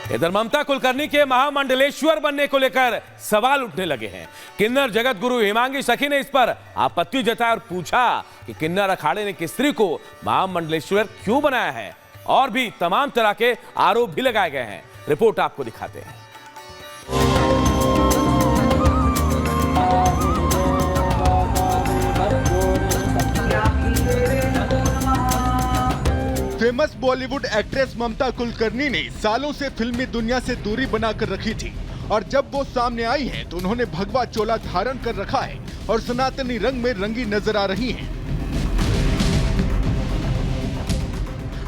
इधर ममता कुलकर्णी के महामंडलेश्वर बनने को लेकर सवाल उठने लगे हैं। किन्नर जगत गुरु हिमांगी सखी ने इस पर आपत्ति जताई और पूछा कि किन्नर अखाड़े ने किस स्त्री को महामंडलेश्वर क्यों बनाया है, और भी तमाम तरह के आरोप भी लगाए गए हैं। रिपोर्ट आपको दिखाते हैं। फेमस बॉलीवुड एक्ट्रेस ममता कुलकर्णी ने सालों से फिल्मी दुनिया से दूरी बनाकर रखी थी और जब वो सामने आई हैं तो उन्होंने भगवा चोला धारण कर रखा है और सनातनी रंग में रंगी नजर आ रही हैं।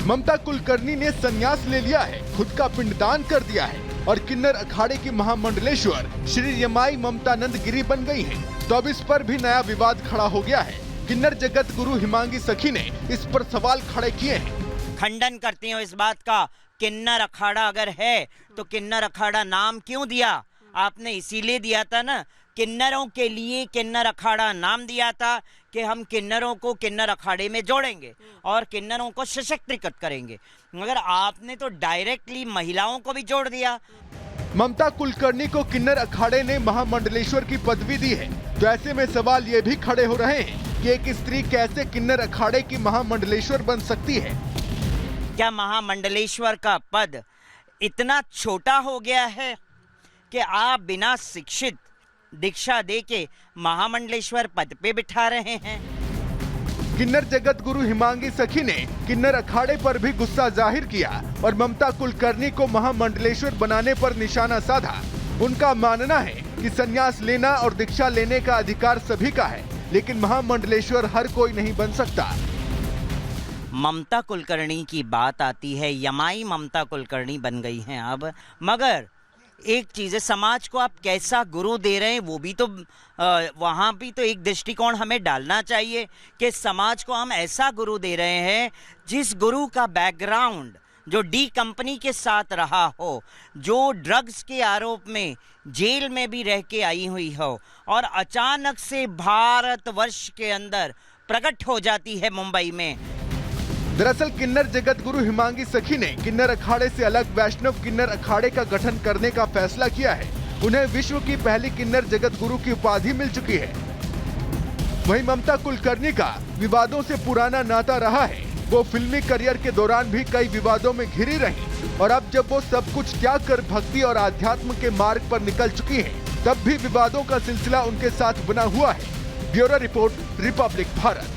ममता कुलकर्णी ने संन्यास ले लिया है, खुद का पिंडदान कर दिया है और किन्नर अखाड़े की महामंडलेश्वर श्री यमाई ममतानंद गिरी बन गई है। तो अब इस पर भी नया विवाद खड़ा हो गया है। किन्नर जगत गुरु हिमांगी सखी ने इस पर सवाल खड़े किए हैं। खंडन करती हूँ इस बात का। किन्नर अखाड़ा अगर है तो किन्नर अखाड़ा नाम क्यों दिया? आपने इसीलिए दिया था ना, किन्नरों के लिए किन्नर अखाड़ा नाम दिया था कि हम किन्नरों को किन्नर अखाड़े में जोड़ेंगे और किन्नरों को सशक्तिकृत करेंगे, मगर आपने तो डायरेक्टली महिलाओं को भी जोड़ दिया। ममता कुलकर्णी को किन्नर अखाड़े ने महामंडलेश्वर की पदवी दी है, तो ऐसे में सवाल ये भी खड़े हो रहे हैं कि एक स्त्री कैसे किन्नर अखाड़े की महामंडलेश्वर बन सकती है। क्या महामंडलेश्वर का पद इतना छोटा हो गया है कि आप बिना शिक्षित दीक्षा देके महामंडलेश्वर पद पे बिठा रहे हैं? किन्नर जगत गुरु हिमांगी सखी ने किन्नर अखाड़े पर भी गुस्सा जाहिर किया और ममता कुलकर्णी को महामंडलेश्वर बनाने पर निशाना साधा। उनका मानना है कि संन्यास लेना और दीक्षा लेने का अधिकार सभी का है, लेकिन महामंडलेश्वर हर कोई नहीं बन सकता। ममता कुलकर्णी की बात आती है, यमाई ममता कुलकर्णी बन गई हैं अब, मगर एक चीज़ है, समाज को आप कैसा गुरु दे रहे हैं वो भी तो वहाँ भी तो एक दृष्टिकोण हमें डालना चाहिए कि समाज को हम ऐसा गुरु दे रहे हैं जिस गुरु का बैकग्राउंड जो डी कंपनी के साथ रहा हो, जो ड्रग्स के आरोप में जेल में भी रह के आई हुई हो और अचानक से भारतवर्ष के अंदर प्रकट हो जाती है मुंबई में। दरअसल किन्नर जगत गुरु हिमांगी सखी ने किन्नर अखाड़े से अलग वैष्णव किन्नर अखाड़े का गठन करने का फैसला किया है। उन्हें विश्व की पहली किन्नर जगत गुरु की उपाधि मिल चुकी है। वहीं ममता कुलकर्णी का विवादों से पुराना नाता रहा है। वो फिल्मी करियर के दौरान भी कई विवादों में घिरी रही और अब जब वो सब कुछ त्याग कर भक्ति और आध्यात्म के मार्ग पर निकल चुकी है, तब भी विवादों का सिलसिला उनके साथ बना हुआ है। Bureau report, Republic Bharat.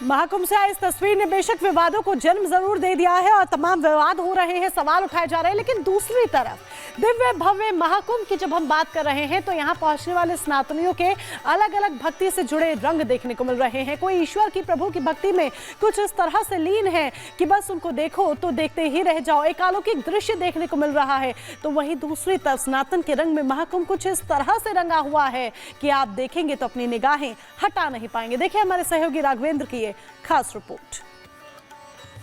Mahakumbh से आई इस तस्वीर ने बेशक विवादों को जन्म जरूर दे दिया है और तमाम विवाद हो रहे हैं, सवाल उठाए जा रहे हैं, लेकिन दूसरी तरफ दिव्य भव्य महाकुंभ की जब हम बात कर रहे हैं तो यहाँ पहुंचने वाले स्नातनियों के अलग अलग भक्ति से जुड़े रंग देखने को मिल रहे हैं। कोई ईश्वर की, प्रभु की भक्ति में कुछ इस तरह से लीन है कि बस उनको देखो तो देखते ही रह जाओ, एक अलौकिक दृश्य देखने को मिल रहा है। तो वहीं दूसरी तरफ सनातन के रंग में महाकुंभ कुछ इस तरह से रंगा हुआ है कि आप देखेंगे तो अपनी निगाहें हटा नहीं पाएंगे। देखिए हमारे सहयोगी राघवेंद्र की ये खास रिपोर्ट।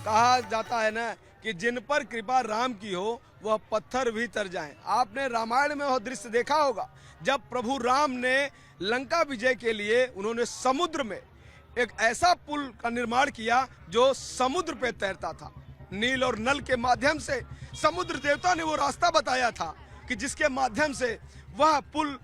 कहा जाता है ना कि जिन पर कृपा राम की हो वह पत्थर भी तर जाएं। आपने रामायण में वह दृश्य देखा होगा जब प्रभु राम ने लंका विजय के लिए उन्होंने समुद्र में एक ऐसा पुल का निर्माण किया जो समुद्र पे तैरता था। नील और नल के माध्यम से समुद्र देवता ने वो रास्ता बताया था कि जिसके माध्यम से वह पुल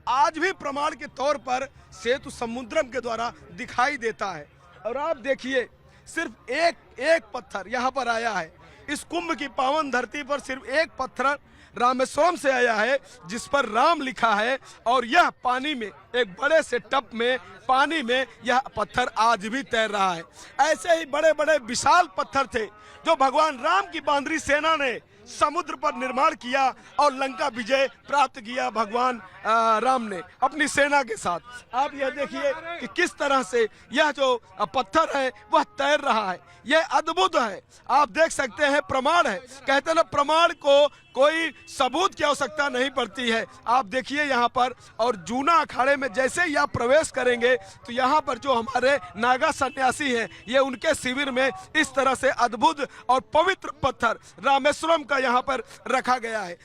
आज भी प्रमाण के तौर पर सेतु समुद्रम के द्वारा दिखाई देता है। और आप देखिए सिर्फ एक पत्थर यहाँ पर आया है। इस कुंभ की पावन धरती पर सिर्फ एक पत्थर रामेश्वरम से आया है जिस पर राम लिखा है और यह पानी में, एक बड़े से टप में पानी में यह पत्थर आज भी तैर रहा है। ऐसे ही बड़े बड़े विशाल पत्थर थे जो भगवान राम की बांद्री सेना ने समुद्र पर निर्माण किया और लंका विजय प्राप्त किया भगवान राम ने अपनी सेना के साथ। आप यह देखिए कि किस तरह से यह जो पत्थर है वह तैर रहा है। यह अद्भुत है, आप देख सकते हैं, प्रमाण है। कहते हैं ना, प्रमाण को कोई सबूत की आवश्यकता नहीं पड़ती है। आप देखिए यहाँ पर, और जूना अखाड़े में जैसे ही आप प्रवेश करेंगे तो यहाँ पर जो हमारे नागा सन्यासी हैं, ये उनके शिविर में इस तरह से अद्भुत और पवित्र पत्थर रामेश्वरम का यहाँ पर रखा गया है।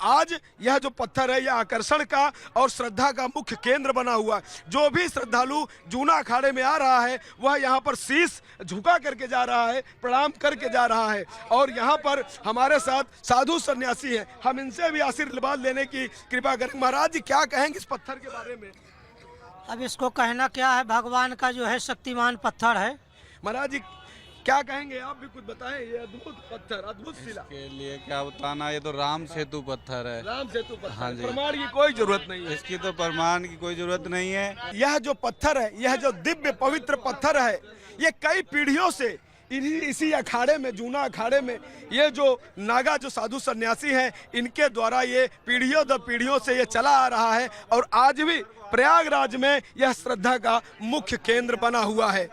आज यह जो पत्थर है यह आकर्षण का और श्रद्धा का मुख्य केंद्र बना हुआ है। जो भी श्रद्धालु जूना अखाड़े में आ रहा है वह यहाँ पर शीश झुका करके जा रहा है, प्रणाम करके जा रहा है। और यहाँ पर हमारे साथ साधु सन्यासी हैं, हम इनसे भी आशीर्वाद लेने की कृपा करें। महाराज जी क्या कहेंगे इस पत्थर के बारे में? अब इसको कहना क्या है, भगवान का जो है शक्तिमान पत्थर है। महाराज जी क्या कहेंगे, आप भी कुछ बताएं। ये अद्भुत पत्थर, अद्भुत शिला के लिए क्या बताना, ये तो राम सेतु पत्थर है। राम सेतु पत्थर, हाँ जी। प्रमाण की कोई जरूरत नहीं है, इसकी तो प्रमाण की कोई जरूरत नहीं है। यह जो पत्थर है, यह जो दिव्य पवित्र पत्थर है, ये कई पीढ़ियों से इसी अखाड़े में, जूना अखाड़े में, ये जो नागा जो साधु सन्यासी हैं इनके द्वारा ये पीढ़ियों दर पीढ़ियों से ये चला आ रहा है। और आज भी प्रयागराज में यह श्रद्धा का मुख्य केंद्र बना हुआ है।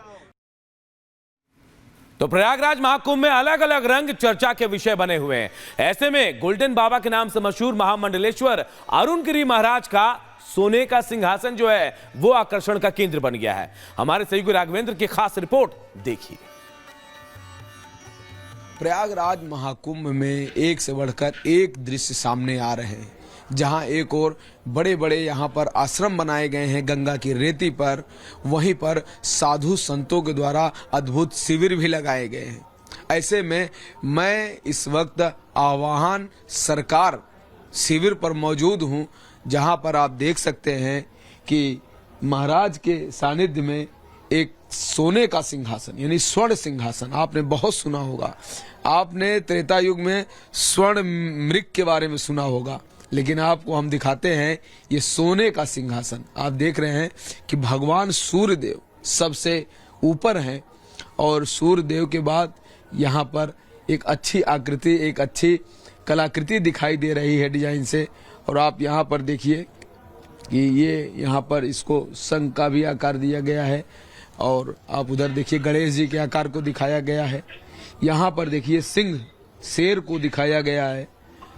तो प्रयागराज महाकुंभ में अलग अलग रंग चर्चा के विषय बने हुए हैं। ऐसे में गोल्डन बाबा के नाम से मशहूर महामंडलेश्वर अरुणगिरी महाराज का सोने का सिंहासन जो है वो आकर्षण का केंद्र बन गया है। हमारे सहयोगी राघवेंद्र की खास रिपोर्ट देखिए। प्रयागराज महाकुंभ में एक से बढ़कर एक दृश्य सामने आ रहे हैं, जहां एक और बड़े बड़े यहां पर आश्रम बनाए गए हैं गंगा की रेती पर, वहीं पर साधु संतों के द्वारा अद्भुत शिविर भी लगाए गए हैं। ऐसे में मैं इस वक्त आवाहन सरकार शिविर पर मौजूद हूं, जहां पर आप देख सकते हैं कि महाराज के सानिध्य में एक सोने का सिंहासन यानी स्वर्ण सिंहासन, आपने बहुत सुना होगा, आपने त्रेता युग में स्वर्ण मृग के बारे में सुना होगा, लेकिन आपको हम दिखाते हैं ये सोने का सिंहासन। आप देख रहे हैं कि भगवान सूर्यदेव सबसे ऊपर हैं और सूर्यदेव के बाद यहाँ पर एक अच्छी आकृति, एक अच्छी कलाकृति दिखाई दे रही है डिजाइन से। और आप यहाँ पर देखिए कि ये यहाँ पर इसको शंख का भी आकार दिया गया है, और आप उधर देखिए गणेश जी के आकार को दिखाया गया है। यहाँ पर देखिए सिंह, शेर को दिखाया गया है,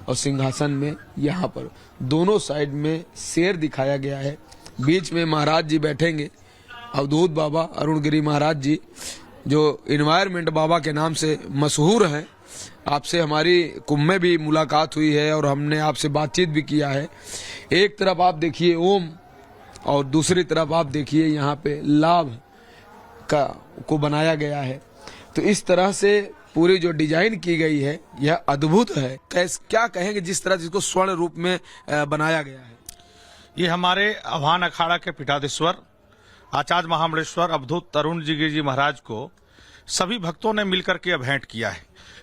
और सिंहासन में यहाँ पर दोनों साइड में शेर दिखाया गया है। बीच में महाराज जी बैठेंगे, अवधूत बाबा अरुणगिरी महाराज जी, जो इन्वायरमेंट बाबा के नाम से मशहूर हैं। आपसे हमारी कुंभ में भी मुलाकात हुई है और हमने आपसे बातचीत भी किया है। एक तरफ आप देखिए ओम, और दूसरी तरफ आप देखिए यहाँ पे लाभ को बनाया गया है। तो इस तरह से पूरी जो डिजाइन की गई है यह अद्भुत है। क्या कहेंगे जिस तरह जिसको स्वर्ण रूप में बनाया गया है? ये हमारे आह्वान अखाड़ा के पीठाधीश्वर आचार्य महामंडलेश्वर अवधूत तरुणगिरी जी महाराज को सभी भक्तों ने मिलकर के भेंट किया है,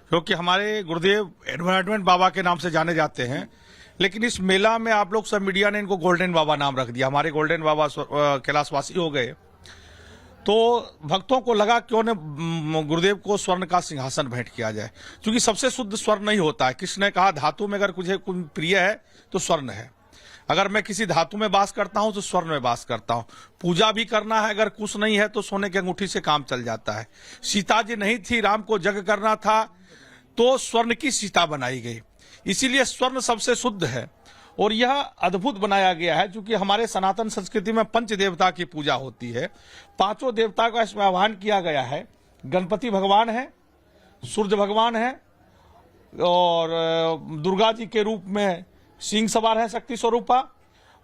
क्योंकि हमारे गुरुदेव एनवायरमेंट बाबा के नाम से जाने जाते हैं। लेकिन इस मेला में आप लोग सब मीडिया ने इनको गोल्डन बाबा नाम रख दिया। हमारे गोल्डन बाबा कैलाशवासी हो गए, तो भक्तों को लगा क्यों न गुरुदेव को स्वर्ण का सिंहासन भेंट किया जाए, क्योंकि सबसे शुद्ध स्वर्ण नहीं होता है। कृष्ण ने कहा धातु में अगर कुछ प्रिय है तो स्वर्ण है। अगर मैं किसी धातु में वास करता हूं तो स्वर्ण में वास करता हूं। पूजा भी करना है, अगर कुछ नहीं है तो सोने की अंगूठी से काम चल जाता है। सीता जी नहीं थी, राम को जग करना था, तो स्वर्ण की सीता बनाई गई। इसीलिए स्वर्ण सबसे शुद्ध है। और यह अद्भुत बनाया गया है, क्योंकि हमारे सनातन संस्कृति में पंच देवता की पूजा होती है। पांचों देवता का इसमें आह्वान किया गया है। गणपति भगवान है, सूर्य भगवान है, और दुर्गा जी के रूप में सिंह सवार है शक्ति स्वरूपा,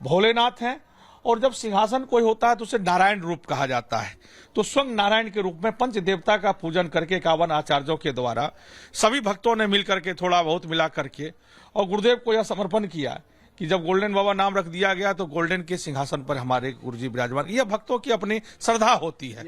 भोलेनाथ हैं, और जब सिंहासन कोई होता है तो उसे नारायण रूप कहा जाता है। तो स्वयं नारायण के रूप में पंच देवता का पूजन करके 51 आचार्यों के द्वारा सभी भक्तों ने मिलकर के थोड़ा बहुत मिला करके और गुरुदेव को यह समर्पण किया कि जब गोल्डन बाबा नाम रख दिया गया तो गोल्डन के सिंहासन पर हमारे गुरुजी विराजमान। यह भक्तों की अपनी श्रद्धा होती है।